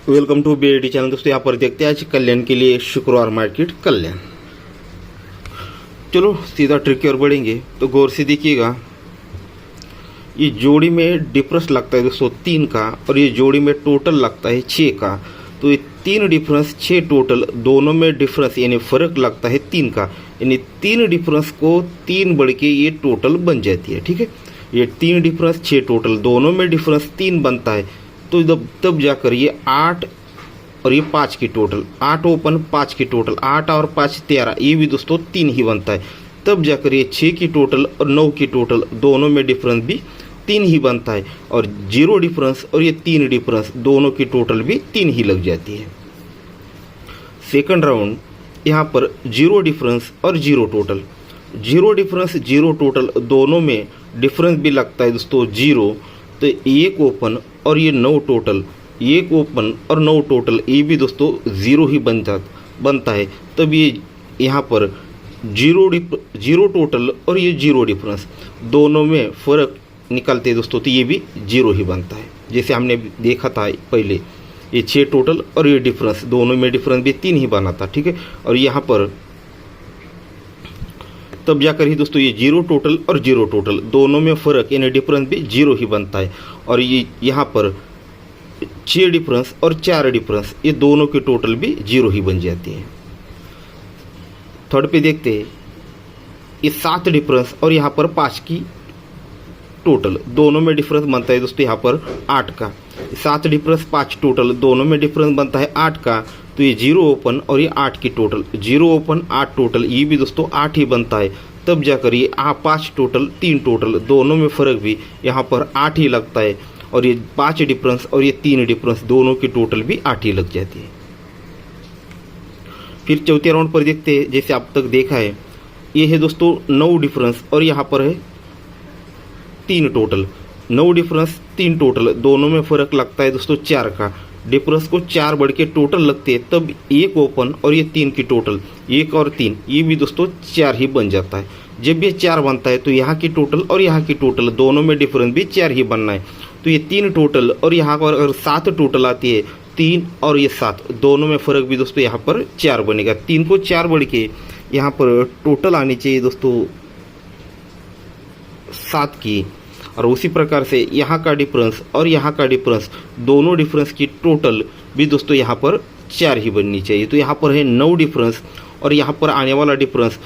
Welcome to BID channel. दोस्तों यहाँ पर देखते हैं आज कल्याण के लिए शुक्रवार मार्केट कल्याण। चलो सीधा ट्रिक की ओर बढ़ेंगे तो गौर से देखिएगा। ये जोड़ी में डिफरेंस लगता है दोस्तों 3 का और ये जोड़ी में टोटल लगता है 6 का। तो ये 3 डिफरेंस 6 टोटल दोनों में डिफरेंस यानी फ़र्क लगता है 3 का, यानी 3 डिफरेंस को 3 बढ़ के ये टोटल बन जाती है। ठीक है, ये 3 डिफरेंस 6 टोटल दोनों में डिफरेंस 3 बनता है। तो तब जाकर ये 8 और ये 5 की टोटल, 8 ओपन 5 की टोटल, 8 और 5 13, ये भी दोस्तों 3 ही बनता है। तब जाकर ये 6 की टोटल और 9 की टोटल दोनों में डिफरेंस भी 3 ही बनता है और 0 डिफरेंस और ये 3 डिफरेंस दोनों की टोटल भी 3 ही लग जाती है। सेकंड राउंड यहाँ पर 0 डिफरेंस और 0 टोटल, 0 डिफरेंस 0 टोटल दोनों में डिफरेंस भी लगता है दोस्तों 0। तो 1 ओपन और ये 9 टोटल, 1 ओपन और 9 टोटल ये भी दोस्तों 0 ही बनता है। तब ये यहाँ पर 0 टोटल और ये 0 डिफरेंस दोनों में फ़र्क निकलते हैं दोस्तों, तो ये भी 0 ही बनता है। जैसे हमने देखा था पहले, ये 6 टोटल और ये डिफरेंस दोनों में डिफरेंस भी 3 ही बना था। ठीक है, और यहाँ पर तब जाकर ही दोस्तों ये 0 टोटल और 0 टोटल दोनों में फ़र्क यानी डिफरेंस भी 0 ही बनता है। और ये यहाँ पर 6 डिफरेंस और 4 डिफरेंस ये दोनों की टोटल भी 0 ही बन जाती है। थर्ड पे देखते हैं, ये 7 डिफरेंस और यहाँ पर 5 की टोटल दोनों में डिफरेंस बनता है दोस्तों यहाँ पर 8 का। 7 डिफरेंस 5 टोटल दोनों में डिफरेंस बनता है 8 का। तो ये 0 ओपन और ये 8 की टोटल, 0 ओपन 8 टोटल ये भी दोस्तों 8 ही बनता है। तब जाकर ये 5 टोटल 3 टोटल दोनों में फ़र्क भी यहाँ पर 8 ही लगता है और ये 5 डिफरेंस और ये 3 डिफरेंस दोनों की टोटल भी 8 ही लग जाती है। फिर चौथे राउंड पर देखते हैं, जैसे अब तक देखा है, ये है दोस्तों 9 डिफरेंस और यहाँ पर है 3 टोटल, 9 डिफरेंस 3 टोटल दोनों में फ़र्क लगता है दोस्तों 4 का। डिफरेंस को 4 बढ़ के टोटल लगते हैं, तब 1 ओपन और ये 3 की टोटल, 1 और 3 ये भी दोस्तों 4 ही बन जाता है। जब ये 4 बनता है तो यहाँ की टोटल और यहाँ की टोटल दोनों में डिफरेंस भी 4 ही बनना है। तो ये 3 टोटल और यहाँ पर अगर 7 टोटल आती है, 3 और ये 7 दोनों में फ़र्क भी दोस्तों यहाँ पर 4 बनेगा। 3 को 4 बढ़ के यहाँ पर टोटल आनी चाहिए दोस्तों 7 की। और उसी प्रकार से यहाँ का डिफरेंस और यहाँ का डिफरेंस दोनों डिफरेंस की टोटल भी दोस्तों यहाँ पर 4 ही बननी चाहिए। तो यहाँ पर है 9 डिफरेंस और यहाँ पर आने वाला डिफरेंस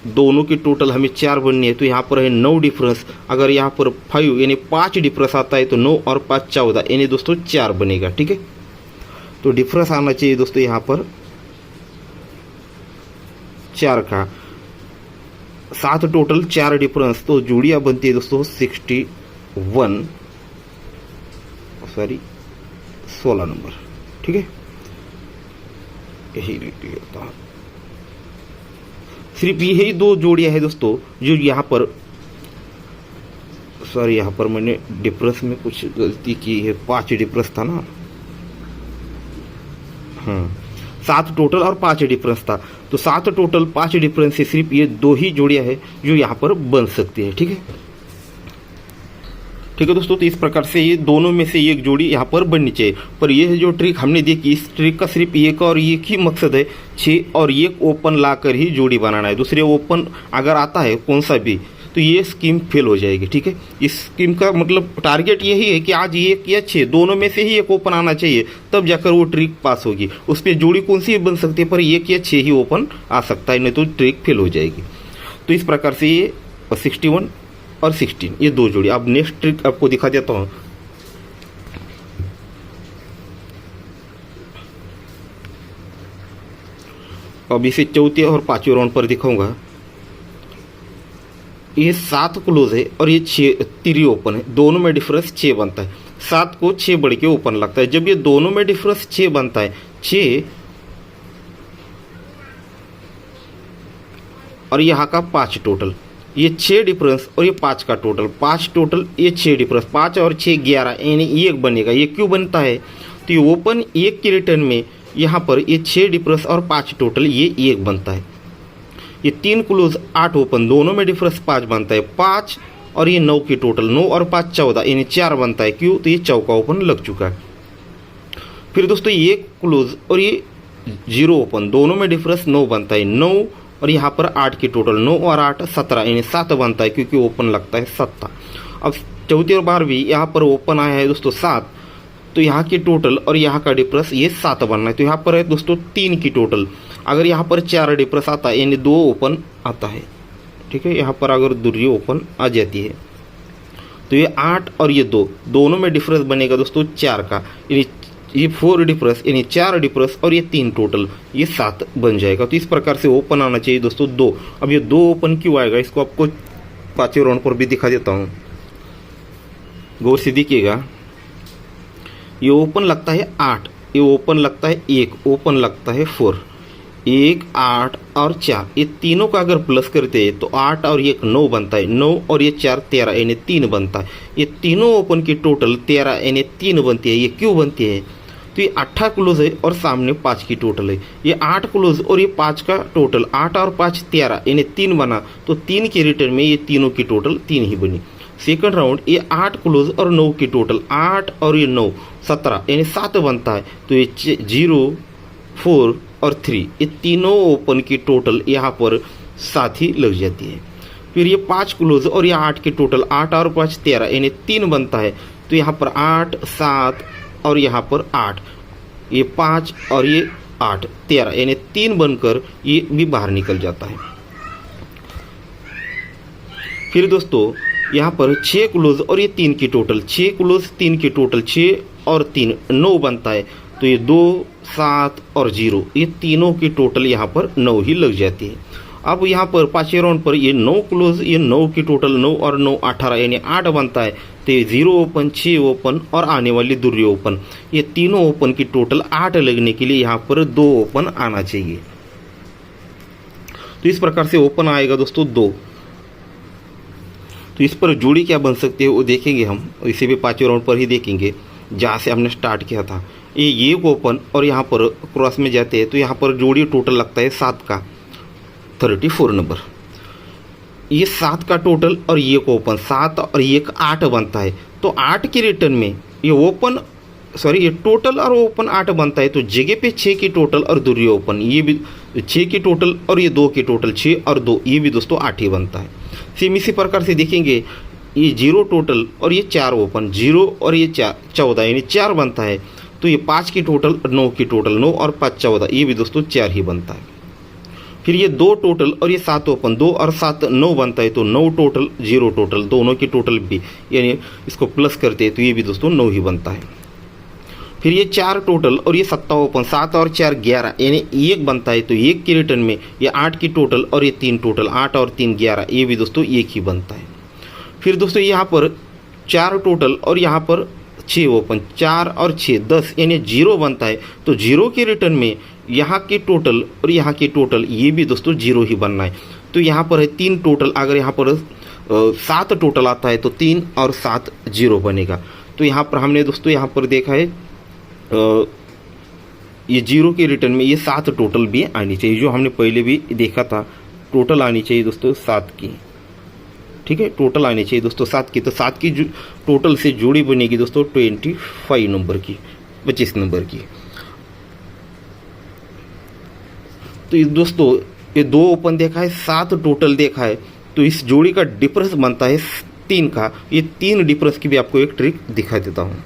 दोनों की टोटल हमें 4 बननी है। तो यहाँ पर है 9 डिफरेंस, अगर यहाँ पर 5 यानी 5 डिफरेंस आता है तो 9 और 5 14 यानी दोस्तों 4 बनेगा। ठीक है, तो डिफरेंस आना चाहिए दोस्तों यहाँ पर 4 का। 7 टोटल 4 डिफरेंस, तो जोड़ियाँ बनती है दोस्तों 16 नंबर। ठीक है, यही होता है। सिर्फ यही 2 जोड़ियाँ है दोस्तों जो यहाँ पर, यहाँ पर मैंने डिफरेंस में कुछ गलती की है, 5 डिफरेंस था ना। 7 टोटल और 5 डिफरेंस था, तो 7 टोटल 5 डिफरेंस से सिर्फ ये 2 ही जोड़ियाँ है जो यहाँ पर बन सकती है। ठीक है दोस्तों, तो इस प्रकार से ये दोनों में से एक जोड़ी यहाँ पर बननी चाहिए। पर यह जो ट्रिक हमने देखी, इस ट्रिक का सिर्फ एक और एक ही मकसद है, 6 और 1 ओपन लाकर ही जोड़ी बनाना है। दूसरे ओपन अगर आता है कौन सा भी तो ये स्कीम फेल हो जाएगी। ठीक है, इस स्कीम का मतलब टारगेट यही है कि आज 1 या 6 दोनों में से ही 1 ओपन आना चाहिए, तब जाकर वो ट्रिक पास होगी। उस पर जोड़ी कौन सी बन सकती है, पर 1 या 6 ही ओपन आ सकता है, नहीं तो ट्रिक फेल हो जाएगी। तो इस प्रकार से ये 61 और 16 ये 2 जोड़ी। अब नेक्स्ट ट्रिक आपको दिखा देता हूँ। अब इसे चौथे और 5वें राउंड पर दिखाऊंगा। ये 7 क्लोज है और ये 6 3 ओपन है, दोनों में डिफरेंस 6 बनता है। 7 को 6 बढ़ के ओपन लगता है। जब ये दोनों में डिफरेंस 6 बनता है, 6 और यहाँ का 5 टोटल, ये 6 डिफरेंस और ये 5 का टोटल, 5 टोटल ये 6 डिफरेंस, 5 और 6 11 यानी 1 बनेगा। ये क्यों बनता है, तो ये ओपन 1 के रिटर्न में यहाँ पर ये 6 डिफरेंस और 5 टोटल ये 1 बनता है। ये 3 क्लोज 8 ओपन दोनों में डिफरेंस 5 बनता है। 5 और ये 9 की टोटल, 9 और 5 14 यानी 4 बनता है। क्यों, तो ये चौका ओपन लग चुका है। फिर दोस्तों ये क्लोज और ये 0 ओपन, दोनों में डिफरेंस 9 बनता है। 9 और यहाँ पर 8 की टोटल, 9 और 8 17, यानी 7 बनता है क्योंकि ओपन लगता है 7। अब चौथी और 12वीं यहाँ पर ओपन आया है दोस्तों 7, तो यहाँ की टोटल और यहाँ का डिफरेंस ये 7 बनना है। तो यहाँ पर है दोस्तों 3 की टोटल। अगर यहाँ पर 4 डिफरेंस आता है यानी 2 ओपन आता है, ठीक है। यहाँ पर अगर दूरी ओपन आ जाती है तो ये 8 और ये 2, दोनों में डिफरेंस बनेगा दोस्तों 4 का, यानी ये 4 डिफरेंस यानी 4 डिफरेंस और ये 3 टोटल, ये 7 बन जाएगा। तो इस प्रकार से ओपन आना चाहिए दोस्तों 2। अब ये 2 ओपन क्यों आएगा, इसको आपको 5वें राउंड पर भी दिखा देता हूँ, गौर से देखिएगा। ये ओपन लगता है 8, ये ओपन लगता है 1, ओपन लगता है 4, 1 8 और 4, ये तीनों का अगर प्लस करते हैं तो 8 और 1 9 बनता है, 9 और ये 4 13 यानी 3 बनता है। ये तीनों ओपन की टोटल 13 यानी 3 बनती है। ये क्यों बनती है, तो ये 8 क्लोज है और सामने 5 की टोटल है। ये 8 क्लोज और ये 5 का टोटल, 8 और 5 13 यानी 3 बना, तो 3 के रिटर्न में ये तीनों की टोटल 3 ही बनी। सेकंड राउंड ये 8 क्लोज और 9 की टोटल, 8 और ये 9 17 यानी 7 बनता है। तो ये 0 4 और 3, ये तीनों ओपन की टोटल यहाँ पर 7 ही लग जाती है। फिर ये 5 क्लोज और ये 8 की टोटल, 8 और 5 13 यानी 3 बनता है। तो यहाँ पर 8 7 और यहाँ पर 8, ये 5 और ये 8 13 यानी 3 बनकर ये भी बाहर निकल जाता है। फिर दोस्तों यहाँ पर 6 क्लोज और ये 3 की टोटल, 6 क्लोज 3 की टोटल, 6 और 3 9 बनता है। तो ये 2 7 और 0, ये तीनों की टोटल यहाँ पर 9 ही लग जाती है। अब यहाँ पर 5वें राउंड पर ये 9 क्लोज, ये 9 की टोटल, 9 और 9 18 यानी 8 बनता है। तो ये 0 ओपन, 6 ओपन और आने वाली दूरी ओपन, ये तीनों ओपन की टोटल 8 लगने के लिए यहाँ पर 2 ओपन आना चाहिए। तो इस प्रकार से ओपन आएगा दोस्तों 2। तो इस पर जोड़ी क्या बन सकती है वो देखेंगे हम, इसे भी 5वें राउंड पर ही देखेंगे जहाँ से हमने स्टार्ट किया था। ये ओपन और यहाँ पर क्रॉस में जाते हैं तो यहाँ पर जोड़ी टोटल लगता है 7 का, 34 नंबर। ये 7 का टोटल और ये ओपन 7 और 1 8 बनता है। तो 8 के रिटर्न में ये ओपन ये टोटल और ओपन 8 बनता है। तो जगह पे 6 की टोटल और दूरी ओपन, ये भी 6 की टोटल और ये 2 की टोटल, 6 और 2 ये भी दोस्तों 8 ही बनता है। सेम इसी प्रकार से देखेंगे, ये 0 टोटल और ये 4 ओपन, 0 और ये 4 14 यानी 4 बनता है। तो ये 5 की टोटल 9 की टोटल, 9 और 5 14, ये भी दोस्तों 4 ही बनता है। फिर ये 2 टोटल और ये 7 ओपन, 2 और 7 9 बनता है। तो 9 टोटल 0 टोटल, दोनों की टोटल भी यानी इसको प्लस करते हैं तो ये भी दोस्तों 9 ही बनता है। फिर ये 4 टोटल और ये 7 ओपन, 7 और 4 11 यानी 1 बनता है। तो 1 के रिटर्न में ये 8 की टोटल और ये 3 टोटल, 8 और 3 11, ये भी दोस्तों 1 ही बनता है। फिर दोस्तों यहाँ पर 4 टोटल और यहाँ पर 6 ओपन, 4 और 6 10 यानी 0 बनता है। तो 0 के रिटर्न में यहाँ की टोटल और यहाँ की टोटल, ये भी दोस्तों 0 ही बनना है। तो यहाँ पर है 3 टोटल, अगर यहाँ पर 7 टोटल आता है तो 3 और 7 0 बनेगा। तो यहाँ पर हमने दोस्तों यहाँ पर देखा है ये 0 के रिटर्न में ये 7 टोटल भी आनी चाहिए, जो हमने पहले भी देखा था। टोटल आनी चाहिए दोस्तों 7 की, ठीक है, टोटल आनी चाहिए दोस्तों 7 की। तो 7 की टोटल से जोड़ी बनेगी दोस्तों 25 नंबर की, 25 नंबर की। तो दोस्तों ये 2 ओपन देखा है, 7 टोटल देखा है। तो इस जोड़ी का डिफरेंस बनता है 3 का। ये 3 डिफरेंस की भी आपको एक ट्रिक दिखा देता हूँ।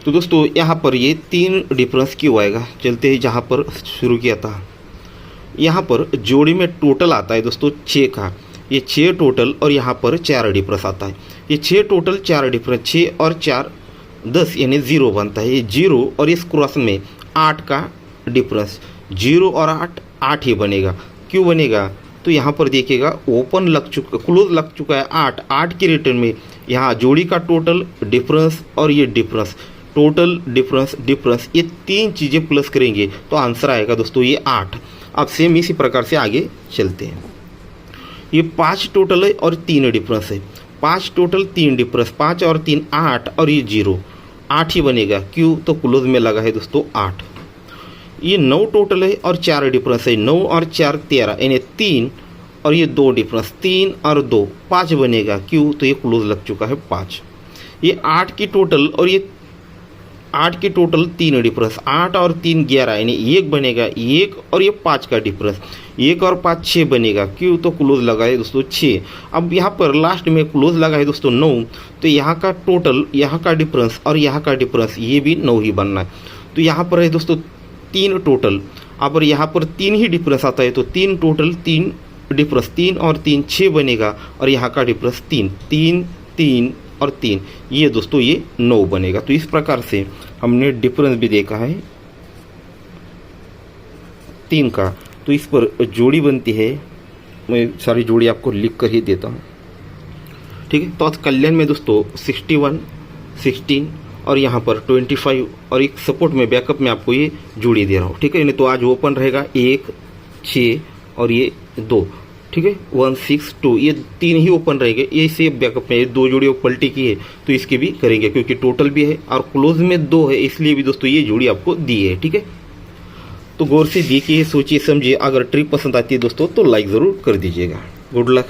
तो दोस्तों यहाँ पर ये 3 डिफरेंस क्यों आएगा, चलते हैं जहाँ पर शुरू किया था। यहाँ पर जोड़ी में टोटल आता है दोस्तों 6 का, ये 6 टोटल और यहाँ पर 4 डिफरेंस आता है। ये 6 टोटल 4 डिफरेंस, 6 और 4 10 यानी 0 बनता है। ये 0 और इस क्रॉस में 8 का डिफरेंस, 0 और 8 8 ही बनेगा। क्यों बनेगा, तो यहाँ पर देखिएगा ओपन लग चुका, क्लोज लग चुका है 8, 8 के रिटर्न में यहाँ जोड़ी का टोटल डिफरेंस और ये डिफरेंस, टोटल डिफरेंस डिफरेंस, ये 3 चीज़ें प्लस करेंगे तो आंसर आएगा दोस्तों ये 8। अब सेम इसी प्रकार से आगे चलते हैं। ये 5 टोटल है और 3 डिफरेंस है, 5 टोटल 3 डिफरेंस, 5 और 3 8 और ये 0 8 ही बनेगा। क्यों, तो क्लोज में लगा है दोस्तों 8। ये 9 टोटल है और 4 डिफरेंस है, 9 और 4 13 यानी 3 और ये 2 डिफरेंस, 3 और 2 5 बनेगा। क्यों, तो ये क्लोज लग चुका है 5। ये 8 की टोटल और ये 8 के टोटल 3 डिफरेंस, 8 और 3 11 यानी 1 बनेगा 1 और ये 5 का डिफरेंस, 1 और 5 6 बनेगा। क्यों? तो क्लोज लगा है दोस्तों 6। अब यहाँ पर लास्ट में क्लोज लगा है दोस्तों 9, तो यहाँ का टोटल, यहाँ का डिफरेंस और यहाँ का डिफरेंस ये भी 9 ही बनना है। तो यहाँ पर है दोस्तों 3 टोटल, अब यहाँ पर 3 ही डिफरेंस आता है तो 3 टोटल, 3 डिफरेंस, 3 और 3 6 बनेगा और यहाँ का डिफरेंस 3, 3 3 और 3, ये दोस्तों ये 9 बनेगा। तो इस प्रकार से हमने डिफरेंस भी देखा है 3 का। तो इस पर जोड़ी बनती है, मैं सारी जोड़ी आपको लिख कर ही देता हूँ, ठीक है। तो आज कल्याण में दोस्तों 61, 16 और यहाँ पर 25 और एक सपोर्ट में बैकअप में आपको ये जोड़ी दे रहा हूँ, ठीक है। नहीं तो आज ओपन रहेगा 1 6 और ये 2, ठीक है, 1 6 2, ये 3 ही ओपन रहेंगे। ये से बैकअप में 2 जोड़ी पलटी की है तो इसके भी करेंगे, क्योंकि टोटल भी है और क्लोज में 2 है, इसलिए भी दोस्तों ये जोड़ी आपको दी है, ठीक है। तो गौर से देखिए, सोचिए समझिए। अगर ट्रिक पसंद आती है दोस्तों तो लाइक ज़रूर कर दीजिएगा। Good luck.